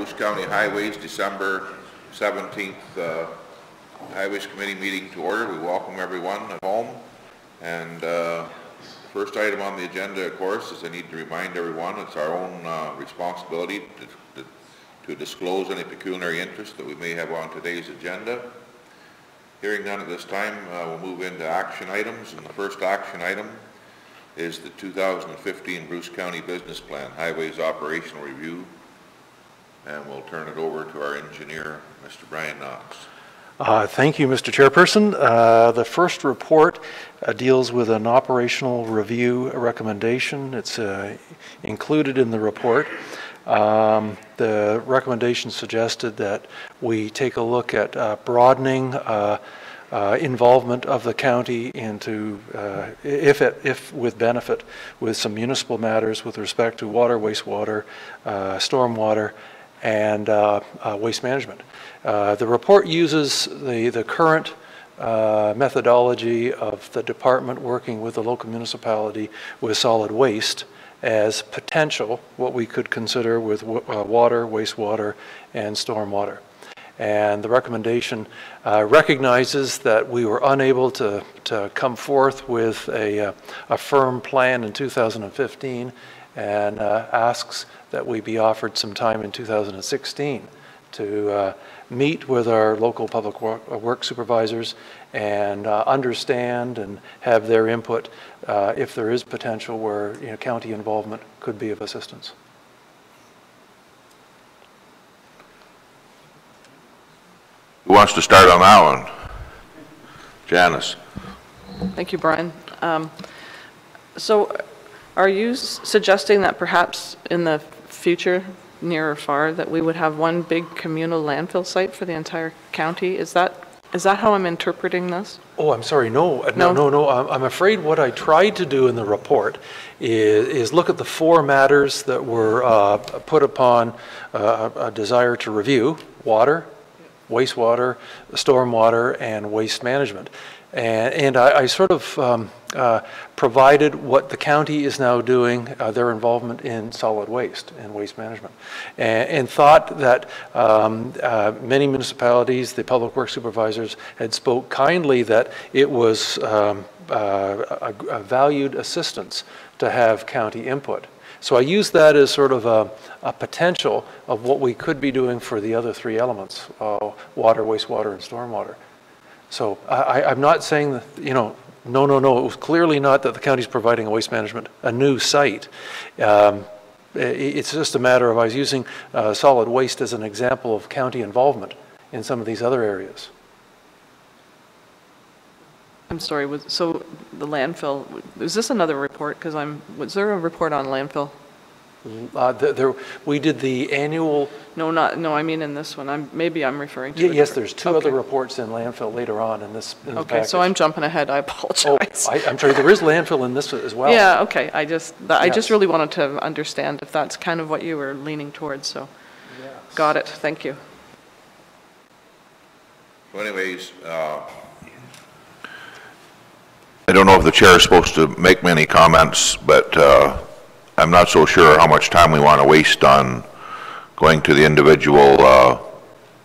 Bruce County Highways December 17th Highways Committee meeting to order. We welcome everyone at home. And first item on the agenda, of course, is I need to remind everyone it's our own responsibility to disclose any pecuniary interest that we may have on today's agenda. Hearing none at this time, we'll move into action items. And the first action item is the 2015 Bruce County Business Plan, Highways Operational Review. And we'll turn it over to our engineer, Mr. Brian Knox. Thank you, Mr. Chairperson. The first report deals with an operational review recommendation. It's included in the report. The recommendation suggested that we take a look at broadening involvement of the county into, if with benefit, with some municipal matters with respect to water, wastewater, stormwater, and waste management. The report uses the current methodology of the department working with the local municipality with solid waste as potential, what we could consider with water, wastewater, and stormwater. And the recommendation recognizes that we were unable to come forth with a firm plan in 2015 and asks that we be offered some time in 2016 to meet with our local public work supervisors and understand and have their input if there is potential where county involvement could be of assistance. Who wants to start on that one? Janice. Thank you, Brian. So are you suggesting that perhaps in the future, near or far, that we would have one big communal landfill site for the entire county? Is that how I'm interpreting this? Oh, I'm sorry, no. I'm afraid what I tried to do in the report is look at the four matters that were put upon a desire to review: water, wastewater, stormwater, and waste management. And I sort of provided what the county is now doing, their involvement in solid waste and waste management, and thought that many municipalities, the public works supervisors, had spoke kindly that it was a valued assistance to have county input. So I used that as sort of a potential of what we could be doing for the other three elements, water, wastewater, and stormwater. So I'm not saying that, no, it was clearly not that the county's providing a new site. It's just a matter of I was using solid waste as an example of county involvement in some of these other areas. I'm sorry, so the landfill, is this another report? Because was there a report on landfill? We did the annual. No, I mean in this one. Maybe I'm referring to. Yes, there's two other reports in landfill later on in this. In okay, so I'm jumping ahead. I apologize. Oh, I'm sorry. There is landfill in this as well. Yeah. Okay. I just really wanted to understand if that's kind of what you were leaning towards. So, yes. Got it. Thank you. So, anyways. I don't know if the chair is supposed to make many comments, but I'm not so sure how much time we want to waste on going to the individual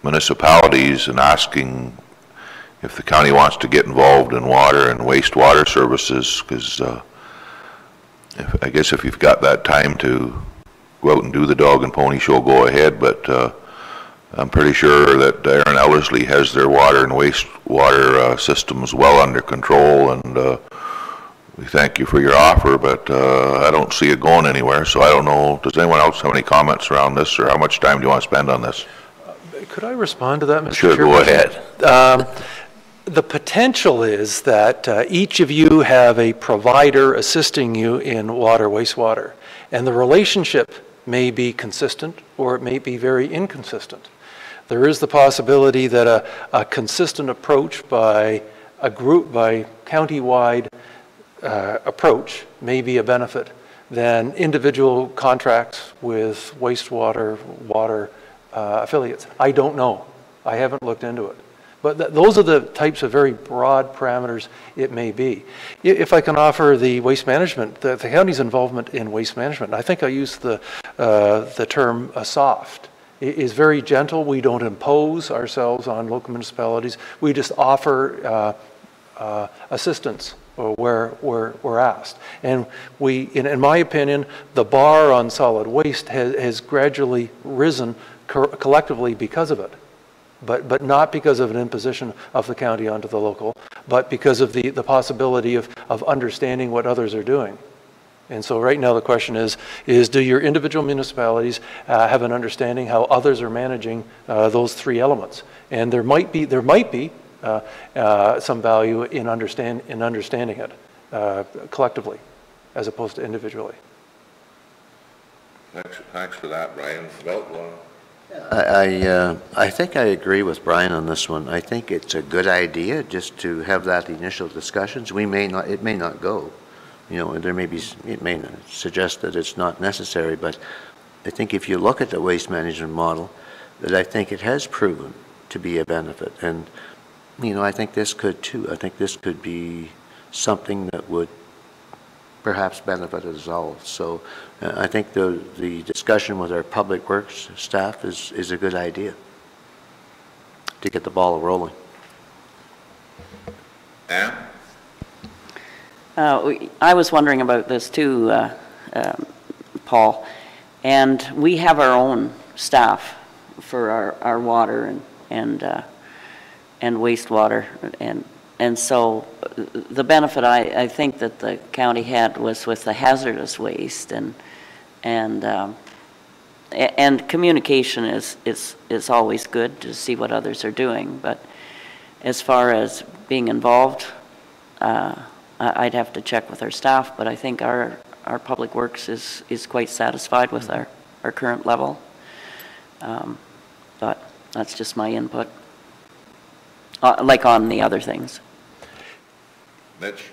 municipalities and asking if the county wants to get involved in water and wastewater services, because I guess if you've got that time to go out and do the dog and pony show, go ahead, but I'm pretty sure that Aaron Ellerslie has their water and wastewater systems well under control, and we thank you for your offer, but I don't see it going anywhere, so I don't know. Does anyone else have any comments around this, or how much time do you want to spend on this? Could I respond to that, Mr. Sure, go ahead. The potential is that each of you have a provider assisting you in water, wastewater, and the relationship may be consistent or it may be very inconsistent. There is the possibility that a consistent approach by a group, by county-wide approach may be a benefit than individual contracts with wastewater, water affiliates. I don't know. I haven't looked into it. But those are the types of very broad parameters it may be. If I can offer the waste management, the county's involvement in waste management, I think I used the term soft. is very gentle. We don't impose ourselves on local municipalities. We just offer assistance where we're asked. And in my opinion, the bar on solid waste has gradually risen collectively because of it. But not because of an imposition of the county onto the local, but because of the possibility of understanding what others are doing. And so right now the question is do your individual municipalities have an understanding how others are managing those three elements? And there might be some value in understanding it collectively as opposed to individually. Thanks for that, Brian. Milt, I think I agree with Brian on this one. I think it's a good idea just to have that initial discussions. It may not go, you know, it may suggest that it's not necessary, but I think if you look at the waste management model, that I think it has proven to be a benefit. And, you know, I think this could too. I think this could be something that would perhaps benefit us all. So I think the discussion with our public works staff is a good idea to get the ball rolling. Ann? I was wondering about this too, Paul, and we have our own staff for our water and wastewater, and so the benefit I think that the county had was with the hazardous waste, and communication is always good to see what others are doing, but as far as being involved, I'd have to check with our staff, but I think our public works is quite satisfied with our current level. But that's just my input, like on the other things. Mitch?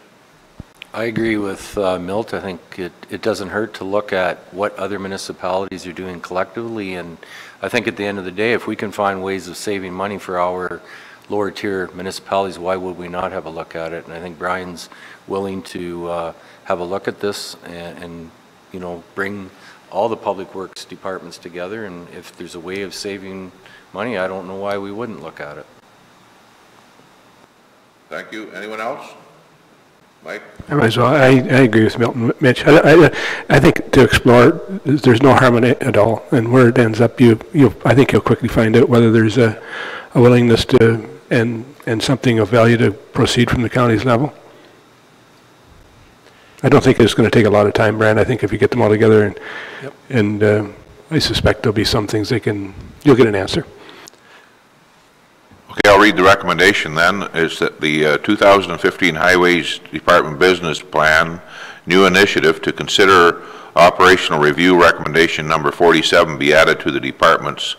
I agree with Milt. I think it doesn't hurt to look at what other municipalities are doing collectively, and I think at the end of the day, if we can find ways of saving money for our lower tier municipalities, why would we not have a look at it? And I think Brian's willing to have a look at this and you know, bring all the public works departments together, and if there's a way of saving money, I don't know why we wouldn't look at it. Thank you. Anyone else? Mike? I agree with Milton, Mitch. I think to explore, there's no harm in it at all, and where it ends up, I think you'll quickly find out whether there's a willingness to and something of value to proceed from the county's level. I don't think it's going to take a lot of time, Brian. I think if you get them all together, and I suspect there'll be some things you'll get an answer. Okay, I'll read the recommendation then, is that the 2015 Highways Department Business Plan, new initiative to consider operational review recommendation number 47 be added to the department's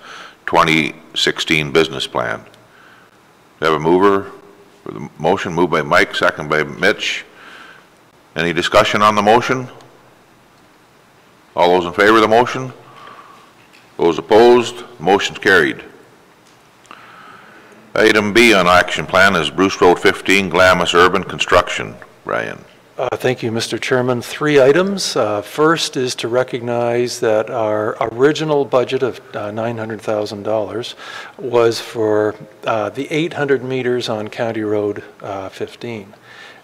2016 business plan. Do I have a mover for the motion? Moved by Mike, second by Mitch. Any discussion on the motion? All those in favor of the motion? Those opposed? Motion's carried. Item B on action plan is Bruce Road 15, Glamis Urban Construction. Brian. Thank you, Mr. Chairman. 3 items. First is to recognize that our original budget of $900,000 was for the 800 meters on County Road 15.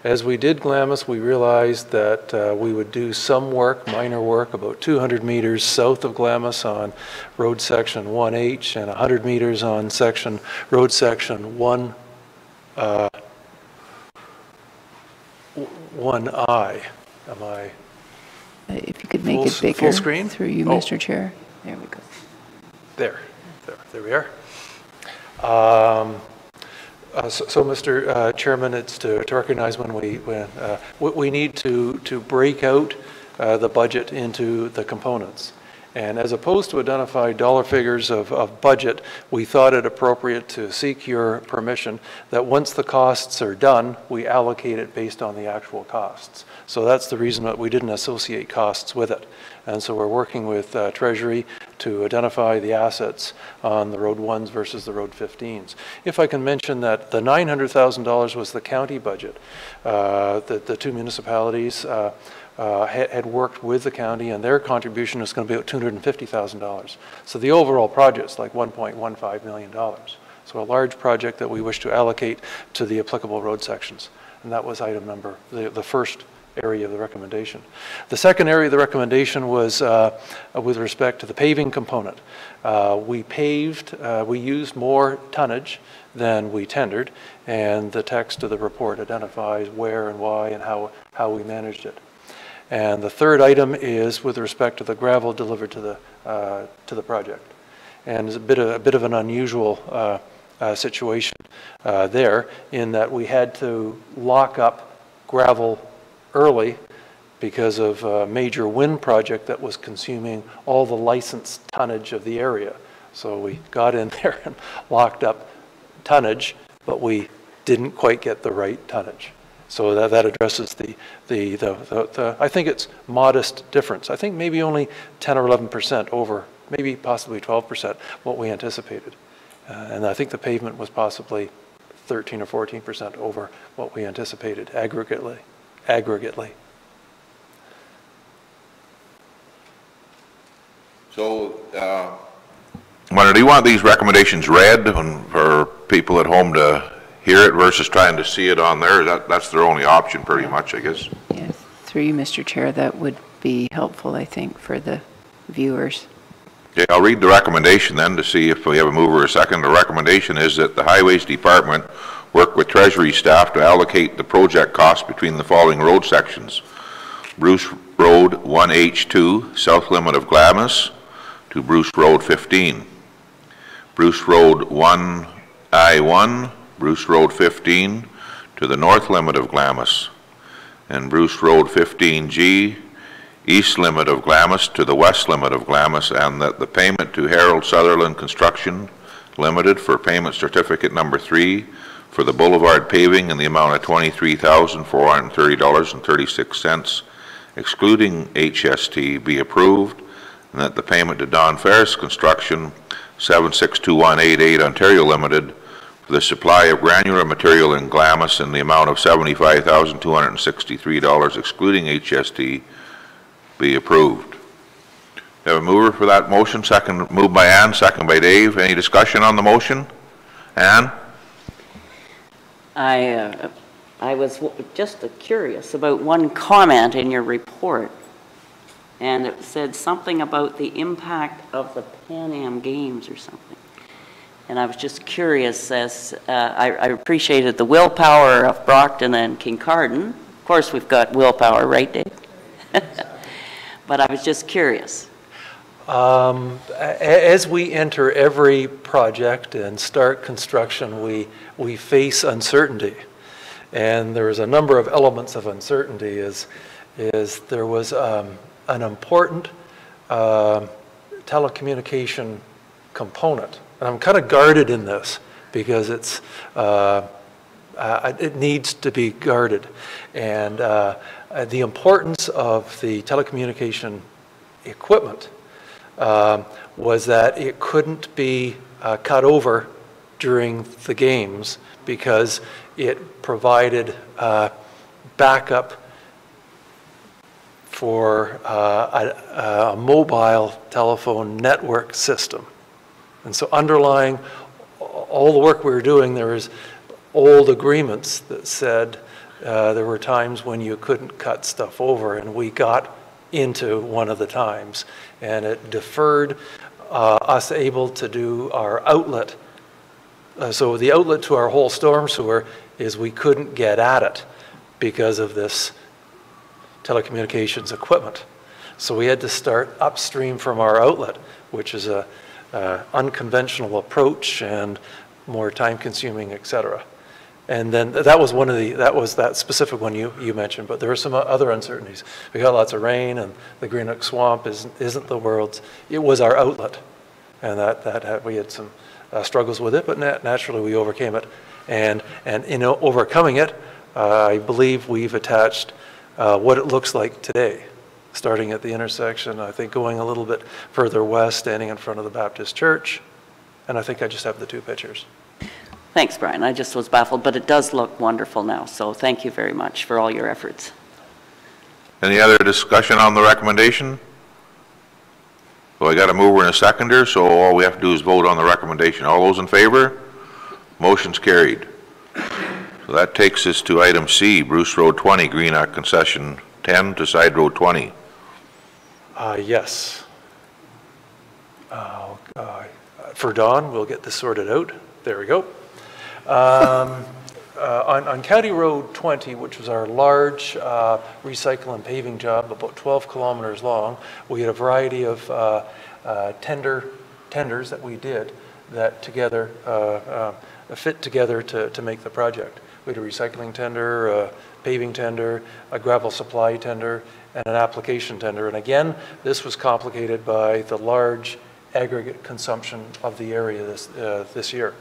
As we did Glamis, we realized that we would do some work, minor work, about 200 meters south of Glamis on road section 1H and 100 meters on road section 1I. Am I? If you could make it bigger full screen? through you, Mr. Chair. There we go. There we are. So Mr. Chairman, it's to recognize when we need to break out the budget into the components. And as opposed to identify dollar figures of budget, we thought it appropriate to seek your permission that once the costs are done, we allocate it based on the actual costs. So that's the reason that we didn't associate costs with it. And so we're working with Treasury to identify the assets on the Road 1s versus the Road 15s. If I can mention that the $900,000 was the county budget. The 2 municipalities had worked with the county, and their contribution was going to be about $250,000. So the overall project's like $1.15 million. So a large project that we wish to allocate to the applicable road sections. And that was item number, the first area of the recommendation. The second area of the recommendation was with respect to the paving component. We paved, we used more tonnage than we tendered, and the text of the report identifies where and why and how we managed it. And the third item is with respect to the gravel delivered to the project. And it's a bit of an unusual situation there, in that we had to lock up gravel early because of a major wind project that was consuming all the licensed tonnage of the area. So we got in there and locked up tonnage, but we didn't quite get the right tonnage. So that addresses the I think it's modest difference. I think maybe only 10 or 11% over, maybe possibly 12% what we anticipated. And I think the pavement was possibly 13 or 14% over what we anticipated aggregately. So, do you want these recommendations read for people at home to hear it versus trying to see it on there? That's their only option pretty much, I guess. Yes, through you, Mr. Chair, that would be helpful, I think, for the viewers. Okay, I'll read the recommendation then to see if we have a mover or a second. The recommendation is that the Highways Department work with Treasury staff to allocate the project cost between the following road sections: Bruce Road 1H2, south limit of Glamis, to Bruce Road 15. Bruce Road 1I1, Bruce Road 15, to the north limit of Glamis. And Bruce Road 15G, east limit of Glamis to the west limit of Glamis, and that the payment to Harold Sutherland Construction Limited for payment certificate number 3 for the boulevard paving in the amount of $23,430.36, excluding HST, be approved, and that the payment to Don Ferris Construction, 762188 Ontario Limited, for the supply of granular material in Glamis in the amount of $75,263, excluding HST, be approved. Have a mover for that motion? Second, moved by Ann, second by Dave. Any discussion on the motion? Ann? I was just curious about one comment in your report, and it said something about the impact of the Pan Am Games or something. And I was just curious, as I appreciated the willpower of Brockton and Kincardine. Of course, we've got willpower, right, Dave? But I was just curious. As we enter every project and start construction, we face uncertainty. And there is a number of elements of uncertainty. Is there was an important telecommunication component. And I'm kind of guarded in this because it needs to be guarded. And the importance of the telecommunication equipment was that it couldn't be cut over during the games because it provided backup for a mobile telephone network system. And so underlying all the work we were doing, there was old agreements that said there were times when you couldn't cut stuff over, and we got into one of the times, and it deferred us able to do our outlet. So the outlet to our whole storm sewer is we couldn't get at it because of this telecommunications equipment. So we had to start upstream from our outlet, which is a unconventional approach and more time-consuming, et cetera. And then that was that specific one you mentioned, but there were some other uncertainties. We got lots of rain, and the Greenock Swamp isn't the world's. It was our outlet, and we had some struggles with it, but naturally we overcame it. And in overcoming it, I believe we've attached what it looks like today, starting at the intersection, I think going a little bit further west, standing in front of the Baptist Church, and I think I just have the two pictures. Thanks, Brian. I just was baffled, but it does look wonderful now, so thank you very much for all your efforts. Any other discussion on the recommendation? So I got a mover and a seconder, so all we have to do is vote on the recommendation. All those in favor? Motion's carried. So that takes us to item C, Bruce Road 20, Greenock Concession 10 to Side Road 20. Yes. For Don, we'll get this sorted out. There we go. On County Road 20, which was our large recycle and paving job, about 12 kilometers long, we had a variety of tenders that we did that together fit together to make the project. We had a recycling tender, a paving tender, a gravel supply tender, and an application tender. And again, this was complicated by the large aggregate consumption of the area this year.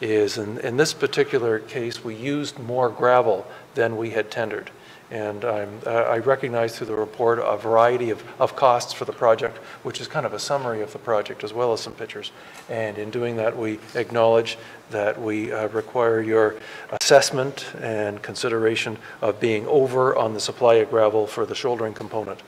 In this particular case, we used more gravel than we had tendered. And I recognize through the report a variety of costs for the project, which is kind of a summary of the project as well as some pictures. And in doing that, we acknowledge that we require your assessment and consideration of being over on the supply of gravel for the shouldering component.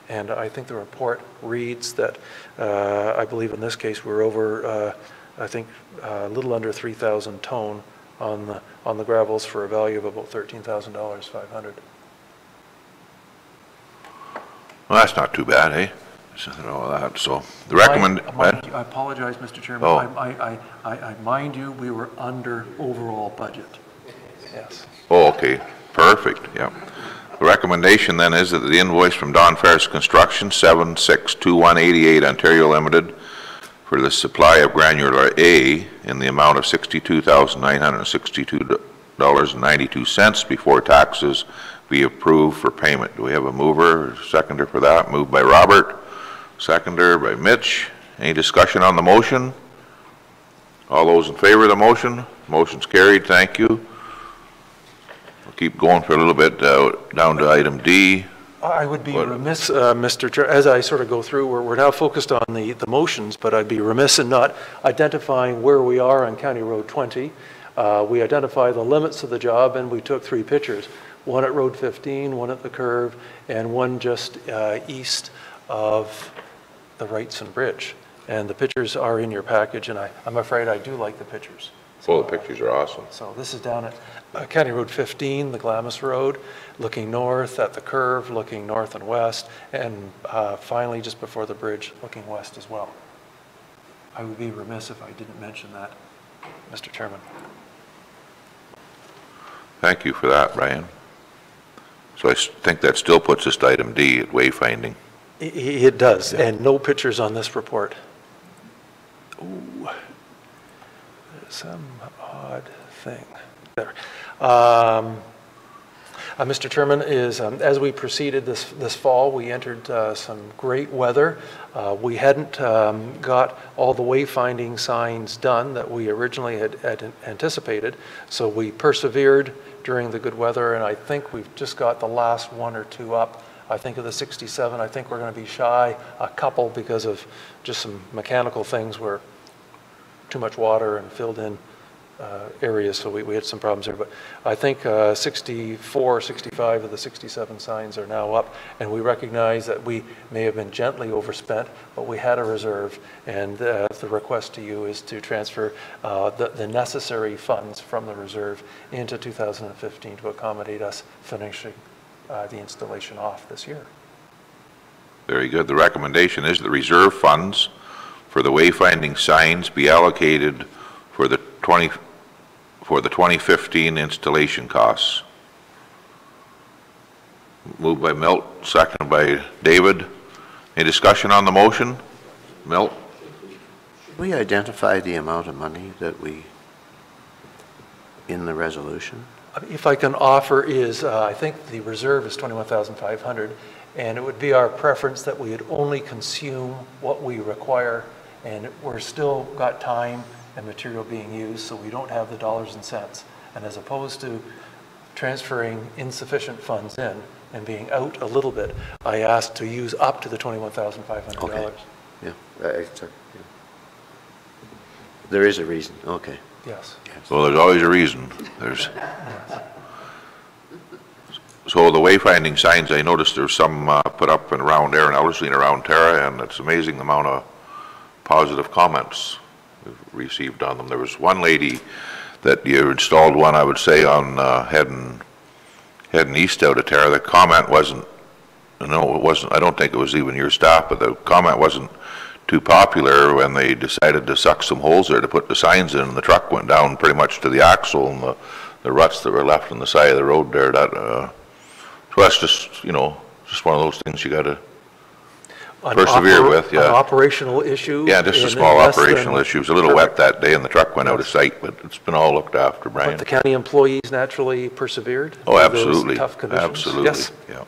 And I think the report reads that I believe in this case we're over, I think, a little under 3,000 ton on the gravels for a value of about $13,500. Well, that's not too bad, eh? All that. So the recommend. I apologize, Mr. Chairman. Oh. I mind you, we were under overall budget. Yes. Oh, okay. Perfect. Yeah. The recommendation then is that the invoice from Don Ferris Construction, 762188 Ontario Limited, for the supply of granular A in the amount of $62,962.92 before taxes be approved for payment. Do we have a mover or seconder for that? Moved by Robert, seconder by Mitch. Any discussion on the motion? All those in favor of the motion? Motion's carried. Thank you. We'll keep going for a little bit down to item D. I would be remiss, Mr. Chair, as I sort of go through, we're now focused on the motions, but I'd be remiss in not identifying where we are on County Road 20. We identify the limits of the job, and we took 3 pictures, one at Road 15, one at the curve, and one just east of the Wrightson Bridge. And the pictures are in your package, and I'm afraid I do like the pictures. Well, the pictures are awesome. So this is down at County Road 15, the Glamis Road, looking north at the curve, looking north and west, and finally just before the bridge, looking west as well. I would be remiss if I didn't mention that, Mr. Chairman. Thank you for that, Brian. So I think that still puts us to item D at wayfinding. It does, and no pictures on this report. Ooh, there's some odd thing there. Mr. Chairman, as we proceeded this fall, we entered some great weather. We hadn't got all the wayfinding signs done that we originally had anticipated, so we persevered during the good weather, and I think we've just got the last 1 or 2 up. I think of the 67, I think we're going to be shy a couple because of just some mechanical things where too much water and filled in areas, so we had some problems there. But I think 64, 65 of the 67 signs are now up, and we recognize that we may have been gently overspent, but we had a reserve, and the request to you is to transfer the necessary funds from the reserve into 2015 to accommodate us finishing the installation off this year. Very good. The recommendation is the reserve funds for the wayfinding signs be allocated for the 2015 installation costs. Moved by Milt, seconded by David. Any discussion on the motion? Milt? Should we identify the amount of money that in the resolution? If I can offer is, I think the reserve is $21,500, and it would be our preference that we would only consume what we require, and we're still got time and material being used, so we don't have the dollars and cents. And as opposed to transferring insufficient funds in and being out a little bit, I asked to use up to the $21,500. Okay. Yeah. There is a reason. Okay. Yes. Well, there's always a reason. So the wayfinding signs, I noticed there's some put up and around there in Ellerslie and around Tara, and it's amazing the amount of positive comments we've received on them. There was one lady that you installed one, I would say, on heading east out of Tara. The comment wasn't, no, it wasn't, I don't think it was even your staff, but the comment wasn't too popular when they decided to suck some holes there to put the signs in, and the truck went down pretty much to the axle, and the ruts that were left on the side of the road there, that, so that's just, you know, just one of those things you gotta persevere with, yeah. An operational issue? Yeah, just a small operational issue. It was a little wet that day and the truck went out of sight, but it's been all looked after, Brian. But the county employees naturally persevered? Oh, through those absolutely. tough conditions? Absolutely. Yes. Yeah.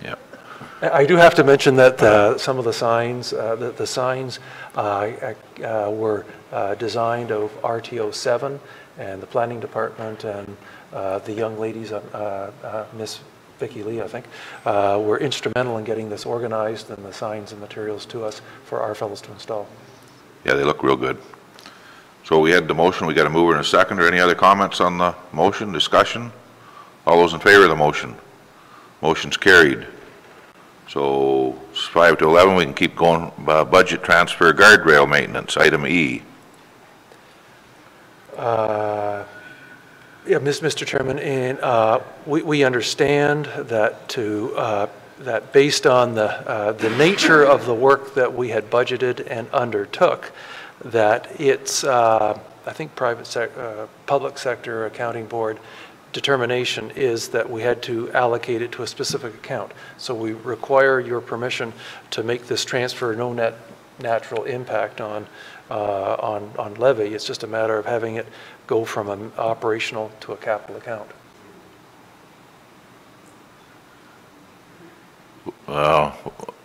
Yeah. I do have to mention that some of the signs, the signs were designed of RTO 7, and the planning department and the young ladies, Miss Vicki Lee, I think, were instrumental in getting this organized and the signs and materials to us for our fellows to install. Yeah, they look real good. So we had the motion, we got a mover and a seconder. Any other comments on the motion, discussion? All those in favor of the motion? Motion's carried. So it's 5 to 11, we can keep going. Budget transfer guardrail maintenance, item E. Yeah, Mr. Chairman, and we understand that that based on the nature of the work that we had budgeted and undertook, that it's I think public sector accounting board determination is that we had to allocate it to a specific account. So we require your permission to make this transfer no net natural impact on levy. It's just a matter of having it go from an operational to a capital account. Well,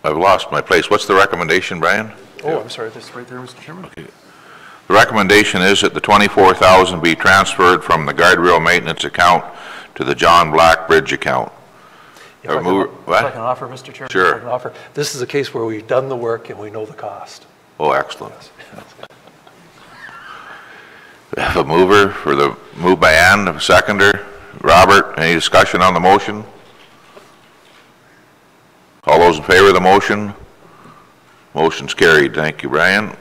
I've lost my place. What's the recommendation, Brian? Oh, I'm sorry, that's right there, Mr. Chairman. Okay. The recommendation is that the $24,000 be transferred from the guardrail maintenance account to the John Black Bridge account. If I can offer, Mr. Chairman, sure. if I can offer, this is a case where we've done the work and we know the cost. Oh, excellent. We have a mover for the move by Ann, a seconder. Robert, any discussion on the motion? All those in favor of the motion? Motion's carried. Thank you, Brian.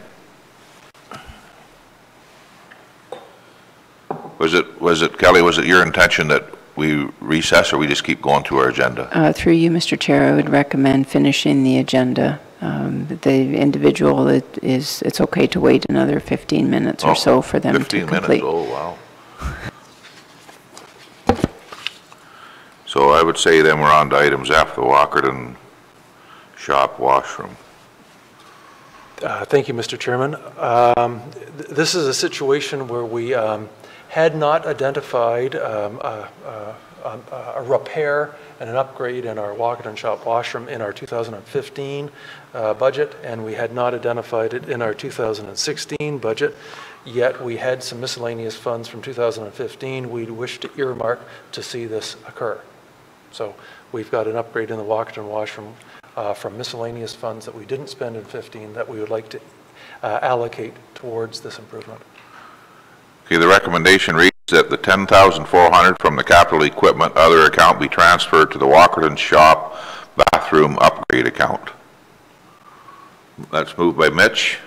Was it, Kelly, was it your intention that we recess or we just keep going through our agenda? Through you, Mr. Chair, I would recommend finishing the agenda. The individual, it's okay to wait another 15 minutes or so for them to complete. 15 minutes, oh, wow. So I would say then we're on to items F, the Walkerton shop washroom. Thank you, Mr. Chairman. This is a situation where we had not identified a repair and an upgrade in our Walkerton shop washroom in our 2015 budget, and we had not identified it in our 2016 budget, yet we had some miscellaneous funds from 2015 we'd wish to earmark to see this occur. So we've got an upgrade in the Walkerton washroom from miscellaneous funds that we didn't spend in 15 that we would like to allocate towards this improvement. Okay, the recommendation reads that the $10,400 from the capital equipment other account be transferred to the Walkerton shop bathroom upgrade account. That's moved by Mitch,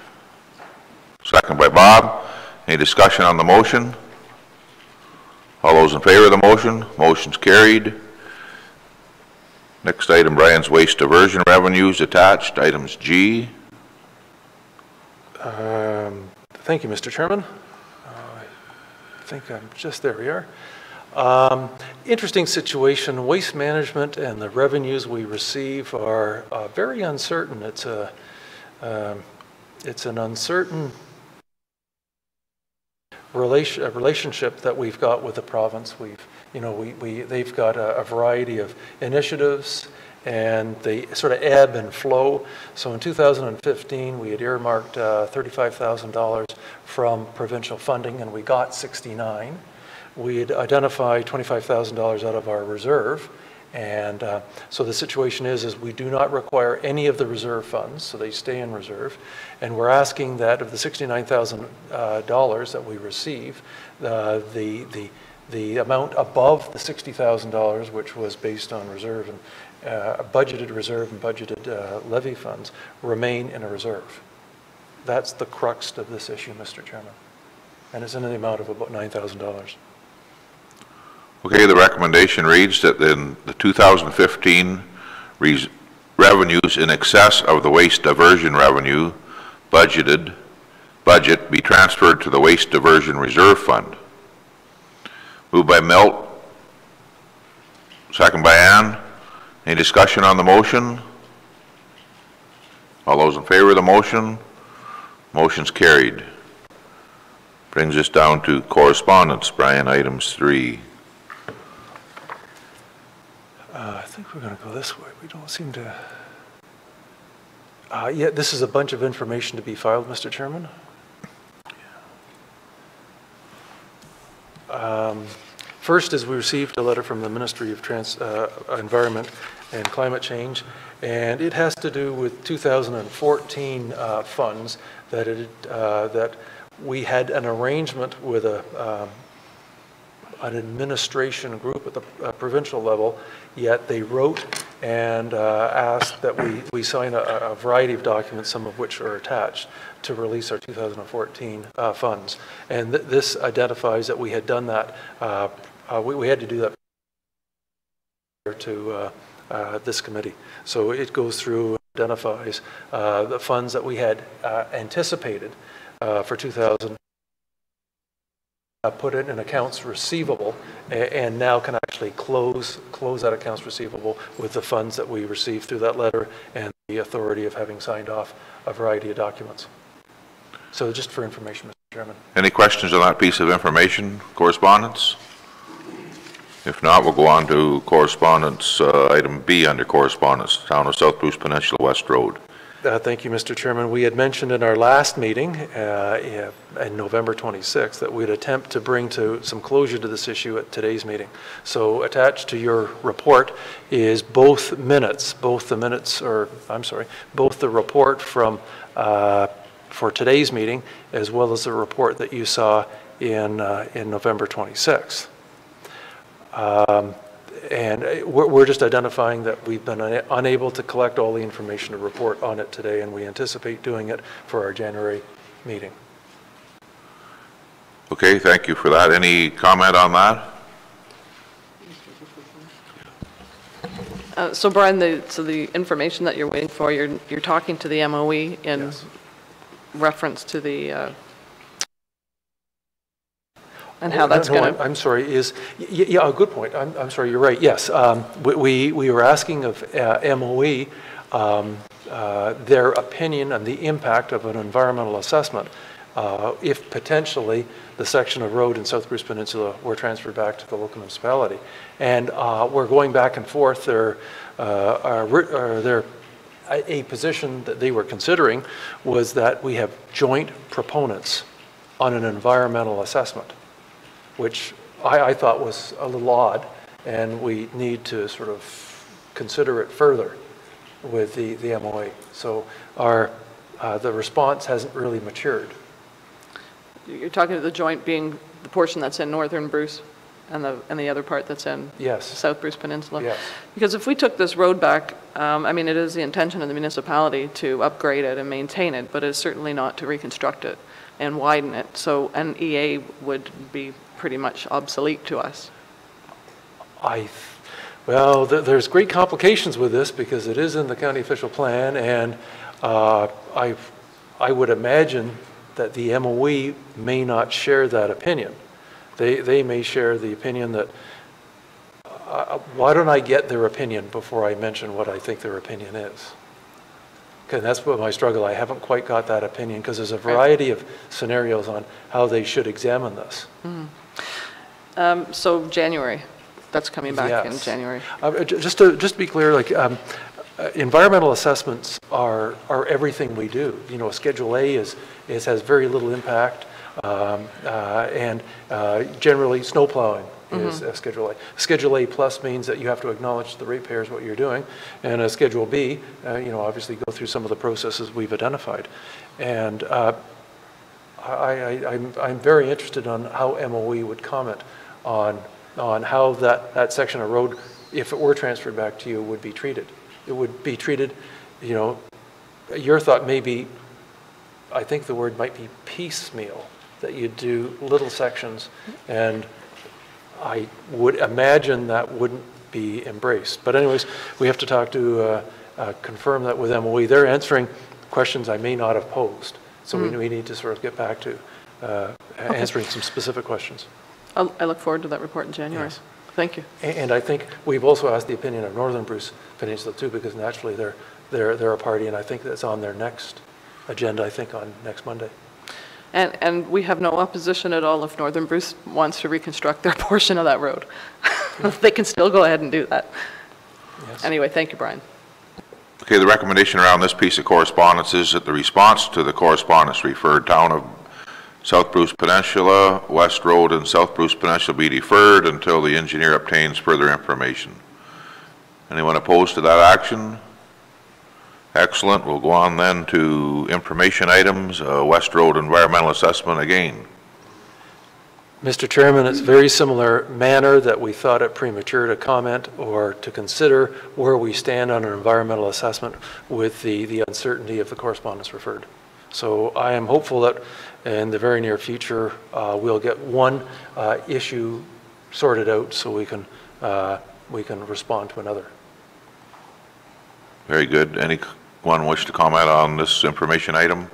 second by Bob. Any discussion on the motion? All those in favor of the motion? Motion's carried. Next item, Brian's waste diversion revenues attached, items G. Thank you, Mr. Chairman. I think I'm just, there we are. Interesting situation. Waste management and the revenues we receive are very uncertain. It's an uncertain relationship that we've got with the province. They've got a variety of initiatives, and they sort of ebb and flow. So in 2015, we had earmarked $35,000 from provincial funding, and we got 69. We had identified $25,000 out of our reserve, and so the situation is we do not require any of the reserve funds, so they stay in reserve, and we're asking that of the $69,000 that we receive, the the amount above the $60,000, which was based on reserve and budgeted reserve and budgeted levy funds, remain in a reserve. That's the crux of this issue, Mr. Chairman. And it's in the amount of about $9,000. Okay, the recommendation reads that in the 2015 revenues in excess of the waste diversion revenue budget be transferred to the Waste Diversion Reserve Fund. Moved by Milt, second by Ann. Any discussion on the motion? All those in favor of the motion? Motion's carried. Brings us down to correspondence, Brian, items 3. I think we're going to go this way. We don't seem to... yeah, this is a bunch of information to be filed, Mr. Chairman. First is we received a letter from the Ministry of Environment and Climate Change, and it has to do with 2014 funds that we had an arrangement with an administration group at the provincial level, yet they wrote and asked that we sign a variety of documents, some of which are attached, to release our 2014 funds. And this identifies that we had done that, we had to do that to this committee. So it goes through, identifies the funds that we had anticipated for 2000, put it in accounts receivable, and now can actually close that accounts receivable with the funds that we received through that letter and the authority of having signed off a variety of documents. So just for information, Mr. Chairman. Any questions on that piece of information, correspondence? If not, we'll go on to correspondence, item B under correspondence, Town of South Bruce Peninsula West Road. Thank you, Mr. Chairman. We had mentioned in our last meeting, in November 26th, that we'd attempt to bring to some closure to this issue at today's meeting. So attached to your report is both the report from for today's meeting, as well as the report that you saw in November 26th. And we're just identifying that we've been unable to collect all the information to report on it today, and we anticipate doing it for our January meeting. Okay, thank you for that. Any comment on that? So Brian, the information that you're waiting for, you're talking to the MOE in Yes. reference to the and how that's going to... I'm sorry, yeah, a good point. I'm sorry, you're right, yes. We were asking of MOE their opinion on the impact of an environmental assessment if potentially the section of road in South Bruce Peninsula were transferred back to the local municipality. And we're going back and forth. A position that they were considering was that we have joint proponents on an environmental assessment, which I thought was a little odd, and we need to sort of consider it further with the MOA. So the response hasn't really matured. You're talking to the joint being the portion that's in northern Bruce and the other part that's in South Bruce Peninsula? Yes. Because if we took this road back, I mean, it is the intention of the municipality to upgrade it and maintain it, but it's certainly not to reconstruct it and widen it. So an EA would be pretty much obsolete to us. Well, there's great complications with this because it is in the county official plan, and I would imagine that the MOE may not share that opinion. They may share the opinion that, why don't I get their opinion before I mention what I think their opinion is? Okay, that's what my struggle. I haven't quite got that opinion because there's a variety of scenarios on how they should examine this. Mm-hmm. So January, that's coming back in January. Just to be clear, like environmental assessments are everything we do. You know, Schedule A has very little impact, and generally snow plowing is Schedule A. Schedule A plus means that you have to acknowledge to the ratepayers what you're doing, and a Schedule B, you know, obviously go through some of the processes we've identified. And I'm very interested on how MOE would comment on how that section of road, if it were transferred back to you, would be treated. It would be treated, you know, your thought may be, I think the word might be piecemeal, that you do little sections, and I would imagine that wouldn't be embraced. But anyways, we have to talk to, confirm that with MOE. They're answering questions I may not have posed, so we need to sort of get back to answering some specific questions. I look forward to that report in January. Yes. Thank you. And I think we've also asked the opinion of Northern Bruce Peninsula too, because naturally they're a party, and I think that's on their next agenda, I think on next Monday. And we have no opposition at all if Northern Bruce wants to reconstruct their portion of that road. They can still go ahead and do that. Yes. Anyway, thank you, Brian. Okay, the recommendation around this piece of correspondence is that the response to the correspondence referred town of South Bruce Peninsula, West Road, and South Bruce Peninsula be deferred until the engineer obtains further information. Anyone opposed to that action? Excellent. We'll go on then to information items. West Road environmental assessment again. Mr. Chairman, it's very similar manner that we thought it premature to comment or to consider where we stand on an environmental assessment with the uncertainty of the correspondence referred. So I am hopeful that in the very near future we'll get one issue sorted out so we can respond to another. Very good. Anyone wish to comment on this information item?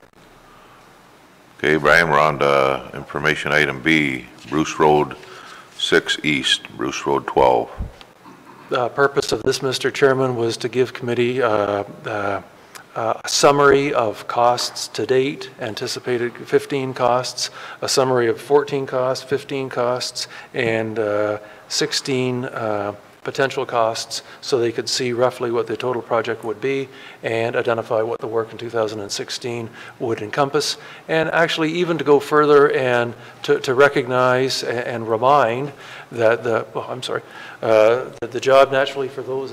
Okay, Brian, we're on to information item B, Bruce Road 6 East, Bruce Road 12. The purpose of this, Mr. Chairman, was to give committee a summary of costs to date, anticipated 15 costs, a summary of 14 costs, 15 costs, and 16 potential costs, so they could see roughly what the total project would be and identify what the work in 2016 would encompass, and actually even to go further and to recognize and remind that the job naturally for those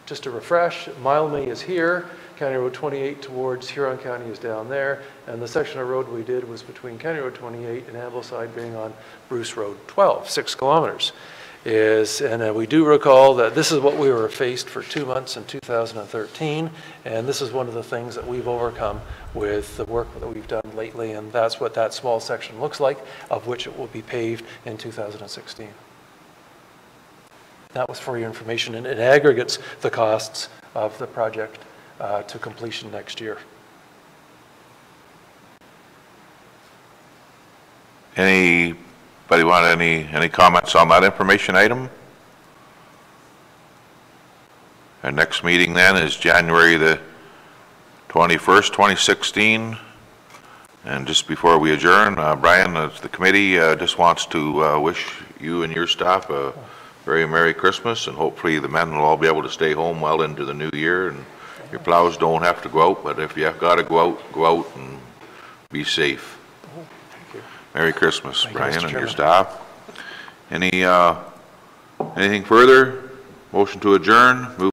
just to refresh, Mildmay is here, County Road 28 towards Huron County is down there, and the section of road we did was between County Road 28 and Ambleside being on Bruce Road 12, 6 kilometers. And we do recall that this is what we were faced for 2 months in 2013, and this is one of the things that we've overcome with the work that we've done lately, and that's what that small section looks like, of which it will be paved in 2016. That was for your information, and it aggregates the costs of the project to completion next year. Anybody want any comments on that information item? Our next meeting then is January the 21st, 2016. And just before we adjourn, Brian, the committee just wants to wish you and your staff a very Merry Christmas, and hopefully the men will all be able to stay home well into the new year, and your plows don't have to go out, but if you've got to go out and be safe. Merry Christmas, Brian, and your staff. Anything further? Motion to adjourn? Move